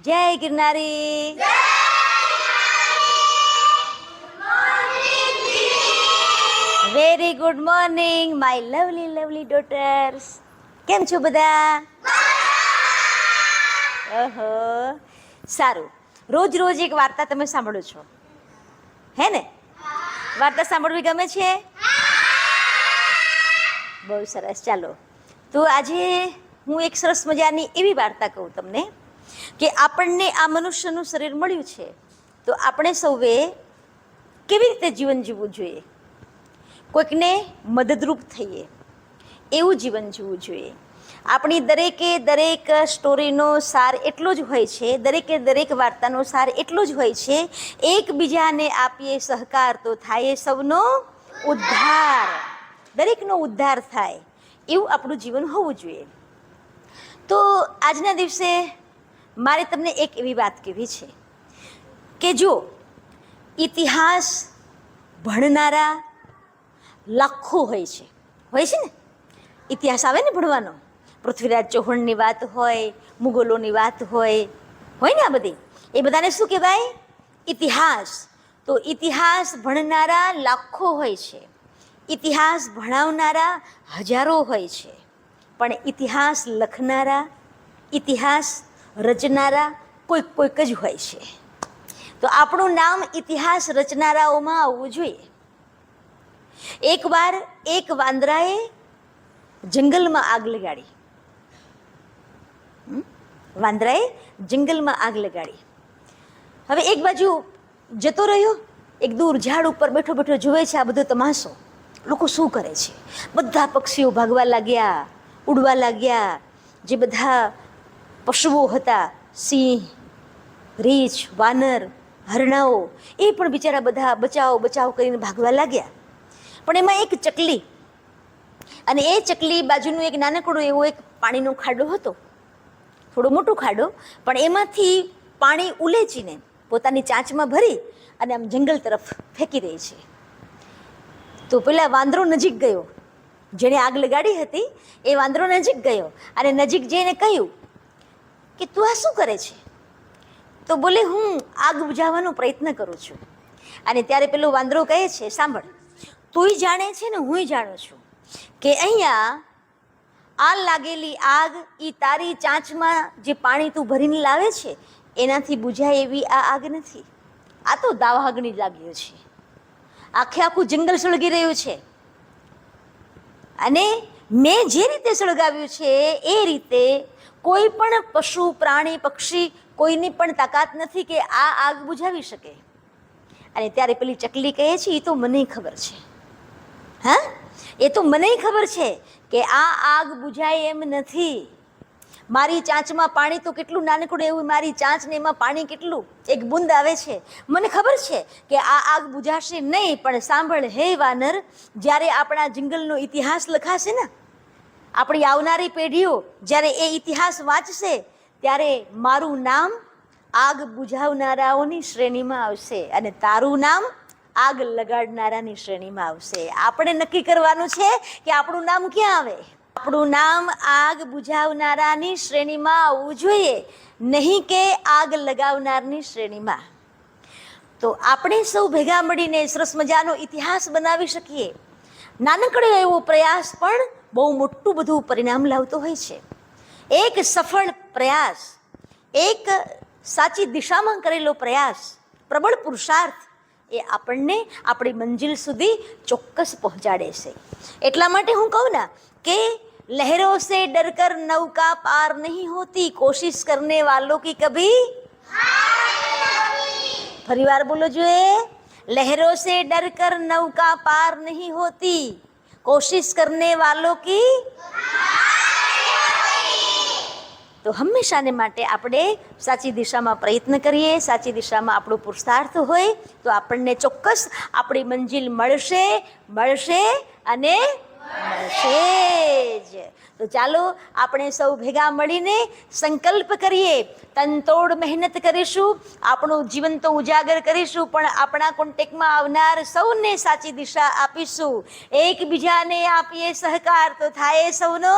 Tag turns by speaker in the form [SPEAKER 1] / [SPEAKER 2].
[SPEAKER 1] જય ગિરનારી. Very good morning my lovely lovely daughters. કેમ છો બધા? ઓહો, સારું. રોજ રોજ એક વાર્તા તમે સાંભળો છો, હે ને? વાર્તા સાંભળવી ગમે છે? બહુ સરસ. ચાલો, તો આજે હું એક સરસ મજાની એવી વાર્તા કહું તમને કે આપણને આ મનુષ્યનું શરીર મળ્યું છે, તો આપણે સૌએ કેવી રીતે જીવન જીવવું જોઈએ, કોઈકને મદદરૂપ થઈએ એવું જીવન જીવવું જોઈએ. આપણી દરેકે દરેક સ્ટોરીનો સાર એટલો જ હોય છે, દરેકે દરેક વાર્તાનો સાર એટલો જ હોય છે, એકબીજાને આપીએ સહકાર તો થાય સૌનો ઉદ્ધાર, દરેકનો ઉદ્ધાર થાય એવું આપણું જીવન હોવું જોઈએ. તો આજના દિવસે મારે તમને એક એવી વાત કહેવી છે કે જો ઇતિહાસ ભણનારા લાખો હોય છે ને, ઇતિહાસ આવે ને ભણવાનો, પૃથ્વીરાજ ચૌહાણની વાત હોય, મુગલોની વાત હોય ને, આ બધી એ બધાને શું કહેવાય? ઇતિહાસ. તો ઇતિહાસ ભણનારા લાખો હોય છે, ઇતિહાસ ભણાવનારા હજારો હોય છે, પણ ઇતિહાસ લખનારા, ઇતિહાસ રચનારા કોઈક જ હોય છે. તો આપણું નામ ઇતિહાસ રચનારાઓમાં આવવું જોઈએ. એકવાર એક વાંદરાએ જંગલમાં આગ લગાડી. વાંદરાએ જંગલમાં આગ લગાડી. હવે એક બાજુ જતો રહ્યો, એક દૂર ઝાડ ઉપર બેઠો બેઠો જુએ છે આ બધો તમાશો, લોકો શું કરે છે. બધા પક્ષીઓ ભાગવા લાગ્યા, ઉડવા લાગ્યા. જે બધા પશુઓ હતા, સિંહ, રીંછ, વાનર, હરણાઓ, એ પણ બિચારા બધા બચાવ કરીને ભાગવા લાગ્યા. પણ એમાં એક ચકલી, અને એ ચકલી બાજુનું એક નાનકડો એવો એક પાણીનો ખાડો હતો, થોડો મોટો ખાડો, પણ એમાંથી પાણી ઉલેચીને પોતાની ચાંચમાં ભરી અને આમ જંગલ તરફ ફેંકી રહી છે. તો પેલા વાંદરો નજીક ગયો, જેણે આગ લગાડી હતી એ વાંદરો નજીક ગયો અને નજીક જઈને કહ્યું કે તું આ શું કરે છે? તો બોલે હું આગ બુઝાવવાનો પ્રયત્ન કરું છું. અને ત્યારે પેલો વાંદરો કહે છે, સાંભળ, તુંય જાણે છે ને હુંય જાણું છું કે અહીંયા આ લાગેલી આગ એ તારી ચાંચમાં જે પાણી તું ભરીને લાવે છે એનાથી બુઝાય એવી આ આગ નથી. આ તો દાવાગ્નિ લાગ્યો છે, આખું જંગલ સળગી રહ્યું છે, અને મેં જે રીતે સળગાવ્યું છે એ રીતે કોઈ પણ પશુ, પ્રાણી, પક્ષી, કોઈની પણ તાકાત નથી કે આ આગ બુઝાવી શકે. અને ત્યારે પેલી ચકલી કહે છે, એ તો મને ખબર છે, હા, એ તો મને ખબર છે કે આ આગ બુઝાય એમ નથી. મારી ચાંચમાં પાણી તો કેટલું નાનકડું એવું, મારી ચાંચ ને એમાં પાણી કેટલું, એક બૂંદ આવે છે. મને ખબર છે કે આ આગ બુઝાશે નહીં. પણ સાંભળ હે વાનર, જ્યારે આપણા જંગલનો ઇતિહાસ લખાશે ને, આપણી આવનારી પેઢીઓ જ્યારે એ ઇતિહાસ વાંચશે ત્યારે મારું નામ આગ બુઝાવનારાઓની શ્રેણીમાં આવશે અને તારું નામ આગ લગાડનારાની શ્રેણીમાં આવશે. આપણે નક્કી કરવાનું છે કે આપણું નામ ક્યાં આવે. આપણું નામ આગ બુઝાવનારાની શ્રેણીમાં આવવું જોઈએ, નહીં કે આગ લગાવનારની શ્રેણીમાં. તો આપણે સૌ ભેગા મળીને સરસ મજાનો ઇતિહાસ બનાવી શકીએ. નાનકડો એવો પ્રયાસ પણ બહુ મોટું બધું પરિણામ લાવતો હોય છે. એક સફળ પ્રયાસ, એક સાચી દિશામાં કરેલો પ્રયાસ, પ્રબળ પુરુષાર્થ એ આપણને આપણી મંજિલ સુધી ચોક્કસ પહોંચાડે છે. એટલા માટે હું કહું ને કે લહેરોं से डर कर नौका पार नहीं होती, कोशिश करने वालों की कभी ફરી વાર બોલો જોઈએ, લહેરોं से डर कर नौका पार नहीं होती, कोशिश करने वालों की. તો હંમેશાને માટે આપણે સાચી દિશામાં પ્રયત્ન કરીએ, સાચી દિશામાં આપણો પુરુષાર્થ હોય તો આપણને ચોક્કસ આપણી મંજિલ મળશે અને મળશે જ. તો ચાલો આપણે સૌ ભેગા મળીને સંકલ્પ કરીએ, તનતોડ મહેનત કરીશું, આપણું જીવન તો ઉજાગર કરીશું, પણ આપણા કોન્ટેક્ટમાં આવનાર સૌને સાચી દિશા આપીશું. એકબીજાને આપીએ સહકાર તો થાય સૌનો.